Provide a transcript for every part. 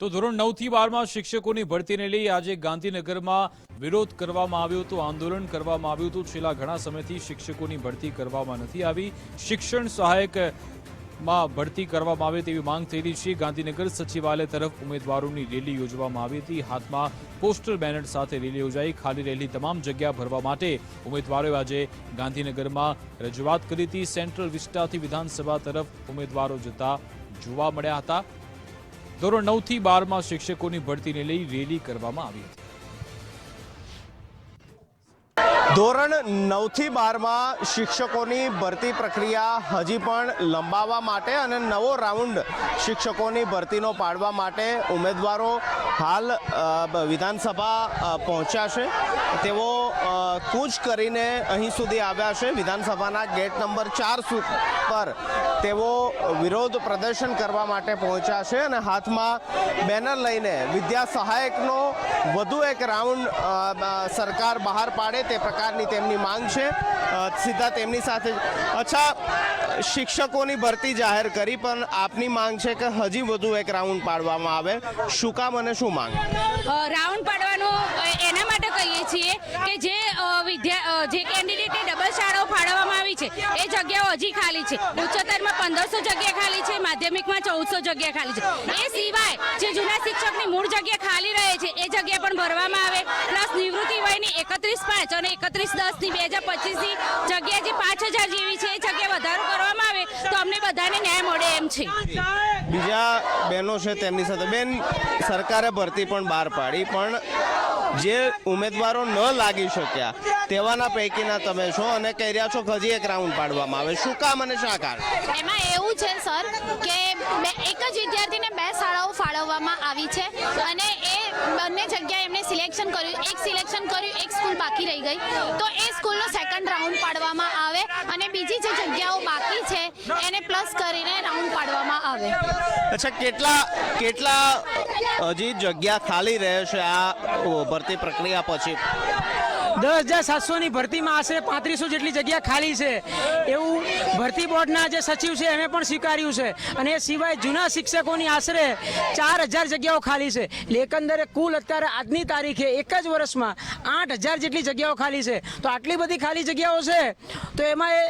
તો ધોરણ 9 થી 12 માં શિક્ષકોની ભરતીને લઈ આજે ગાંધીનગરમાં વિરોધ કરવામાં આવ્યો હતો, આંદોલન કરવામાં આવ્યું હતું। છેલ્લા ઘણા સમયથી શિક્ષકોની ભરતી કરવામાં નથી આવી। શિક્ષણ સહાયકમાં ભરતી કરવામાં આવે તેવી માંગ થઈ રહી છે। ગાંધીનગર સચિવાલય તરફ ઉમેદવારોની રેલી યોજવામાં આવી હતી। હાથમાં પોસ્ટર બેનર સાથે રેલી યોજાઈ। ખાલી રહેલી તમામ જગ્યા ભરવા માટે ઉમેદવારોએ આજે ગાંધીનગરમાં રજૂઆત કરી હતી। સેન્ટ્રલ વિસ્ટાથી વિધાનસભા તરફ ઉમેદવારો જતા જોવા મળ્યા હતા। ધોરણ 9 થી 12 માં શિક્ષકોની ભરતીને લઈ રેલી કરવામાં આવી હતી। ધોરણ 9 થી 12 માં શિક્ષકોની ભરતી પ્રક્રિયા હજી પણ લંબાવવા માટે અને નવો રાઉન્ડ શિક્ષકોની ભરતીનો પાડવા માટે ઉમેદવારો હાલ વિધાનસભા પહોંચ્યા છે। તેઓ કૂચ કરીને અહીં સુધી આવ્યા છે। વિધાનસભાના ગેટ નંબર 4 પર તેઓ વિરોધ પ્રદર્શન કરવા માટે પહોંચ્યા છે અને હાથમાં બેનર લઈને વિદ્યા સહાયકનો વધુ એક રાઉન્ડ સરકાર બહાર પાડે તે પ્રકારની તેમની માંગ છે। સીધા તેમની સાથે અચ્છા શિક્ષકોની ભરતી જાહેર કરી પણ આપની માંગ છે કે હજી વધુ એક રાઉન્ડ પાડવામાં આવે, શું કામ અને શું માંગ? રાઉન્ડ પાડવાનું એના માટે કહીએ છીએ કે જે કેન્ડિડેટને ડબલ શાળાઓ ફાળવવામાં આવી છે એ જગ્યાઓ હજી ખાલી છે। ઉચ્ચતરમાં 1500 જગ્યા ખાલી છે, માધ્યમિકમાં 1400 જગ્યા ખાલી છે। એ સિવાય જે જૂના શિક્ષકની મૂળ જગ્યા ખાલી રહે છે એ જગ્યા પણ ભરવામાં આવે। પ્લસ નિવૃત્તિ વયની 31/5 અને 31/10 2025ની જગ્યા જે 5000 જેવી છે એ જગ્યા વધારો કરવામાં આવે તો અમને બધાને ન્યાય મળે એમ છે। બીજા બહેનો છે તેમની સાથે। બેન, સરકારે ભરતી પણ બહાર પાડી પણ જે ઉમેદવારો ન લાગી શક્યા તેવાના પૈકીના તમે છો અને કહી રહ્યા છો કે હજી એક રાઉન્ડ પાડવામાં આવે, શું કામ અને શા કારણ? એમાં એવું છે સર કે એક જ વિદ્યાર્થીને 2 શાળાઓ ફાળવવામાં આવી છે અને એ બંને જગ્યાએ એમને સિલેક્શન કર્યું, એક સિલેક્શન કર્યું, એક સ્કૂલ બાકી રહી ગઈ તો એ સ્કૂલનો સેકન્ડ રાઉન્ડ પાડવામાં આવે અને બીજી જે જગ્યાઓ બાકી છે એને પ્લસ કરીને રાઉન્ડ પાડવામાં આવે। અચ્છા, કેટલા હજી જગ્યા ખાલી રહે છે આ ભરતી પ્રક્રિયા પછી? 10,700ની ભરતીમાં આશરે 3500 જેટલી જગ્યા ખાલી છે એવું ભરતી બોર્ડના જે સચિવ છે એમણે પણ સ્વીકાર્યું છે। અને એ સિવાય જૂના શિક્ષકોની આશરે 4000 જગ્યાઓ ખાલી છે। એકંદરે કુલ અત્યારે આજની તારીખે એક જ વર્ષમાં 8000 જેટલી જગ્યાઓ ખાલી છે। તો આટલી બધી ખાલી જગ્યાઓ છે તો એમાં એ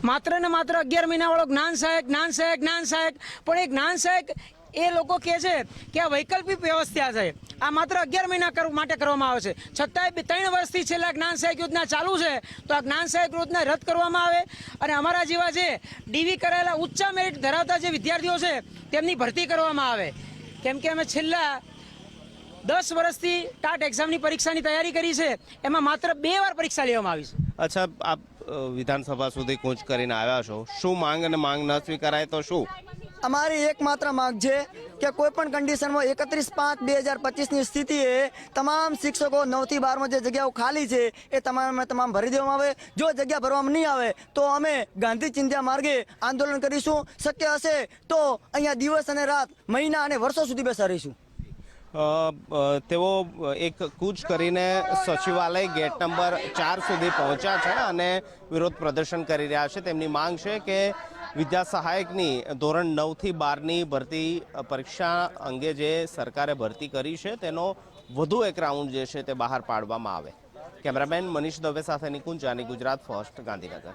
માત્ર ને માત્ર 11 મહિનાવાળો જ્ઞાન સહાયક પણ એ જ્ઞાન સહાયક એ લોકો કહે છે કે આ વૈકલ્પિક વ્યવસ્થા છે, આ માત્ર 11 મહિના માટે કરવામાં આવે છે। છતાંય 3 વર્ષથી છેલ્લા જ્ઞાન સહાયક યોજના ચાલુ છે તો આ જ્ઞાન સહાયક યોજના રદ કરવામાં આવે અને અમારા જેવા જે ડીવી કરાયેલા ઉચ્ચ મેરિટ ધરાવતા જે વિદ્યાર્થીઓ છે તેમની ભરતી કરવામાં આવે। કેમ કે અમે છેલ્લા 10 વર્ષથી ટાટ એક્ઝામની પરીક્ષાની તૈયારી કરી છે, એમાં માત્ર 2 વાર પરીક્ષા લેવામાં આવી છે। અચ્છા, આપ વિધાનસભા સુધી કૂચ કરીને આવ્યા છો, શું માંગ અને માંગ ન સ્વીકારાય તો શું? અમારી એકમાત્ર માંગ છે કે કોઈ પણ કન્ડિશનમાં 31/5/2025ની સ્થિતિએ તમામ શિક્ષકો 9 થી 12માં જે જગ્યાઓ ખાલી છે એ તમામ ભરી દેવામાં આવે। જો જગ્યા ભરવામાં નહીં આવે તો અમે ગાંધી ચિંધ્યા માર્ગે આંદોલન કરીશું। શક્ય હશે તો અહીંયા દિવસ અને રાત, મહિના અને વર્ષો સુધી બેસા રહીશું। તેઓ એક કૂચ કરીને સચિવાલય ગેટ નંબર 4 સુધી પહોંચ્યા છે અને વિરોધ પ્રદર્શન કરી રહ્યા છે। તેમની માંગ છે કે વિદ્યા સહાયકની ધોરણ 9 થી 12ની ભરતી પરીક્ષા અંગે જે સરકારે ભરતી કરી છે તેનો વધુ એક રાઉન્ડ જે છે તે બહાર પાડવામાં આવે। કેમેરામેન મનીષ દવે સાથે નિકુંજ જાની, ગુજરાત ફર્સ્ટ, ગાંધીનગર।